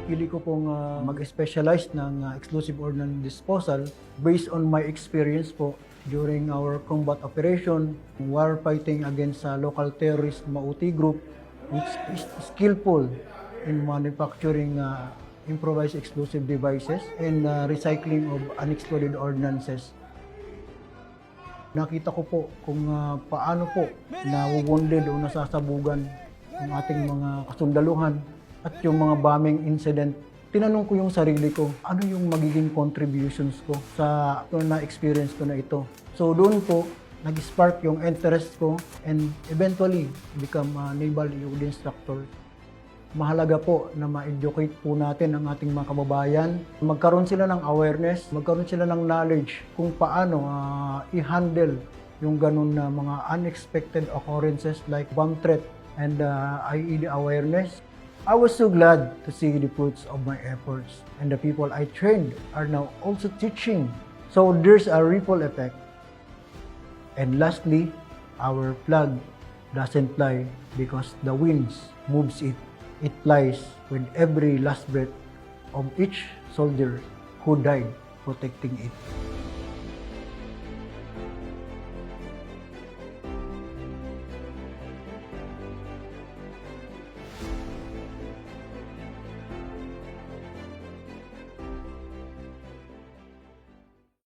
Napili ko pong mag-specialize ng explosive ordnance disposal based on my experience po during our combat operation, war fighting against local terrorist Mauti group, which is skillful in manufacturing improvised explosive devices and recycling of unexploded ordnances. Nakita ko po kung paano po nawuwunded o nasasabugan ang ating mga kasundaluhan at yung mga bombing incident. Tinanong ko yung sarili ko, ano yung magiging contributions ko sa na-experience ko na ito. So doon po, nag-spark yung interest ko and eventually become a naval EOD instructor. Mahalaga po na ma-educate po natin ang ating mga kababayan. Magkaroon sila ng awareness, magkaroon sila ng knowledge kung paano i-handle yung ganun na mga unexpected occurrences like bomb threat and IED awareness. I was so glad to see the fruits of my efforts, and the people I trained are now also teaching. So there's a ripple effect. And lastly, our flag doesn't fly because the winds moves it. It flies with every last breath of each soldier who died protecting it.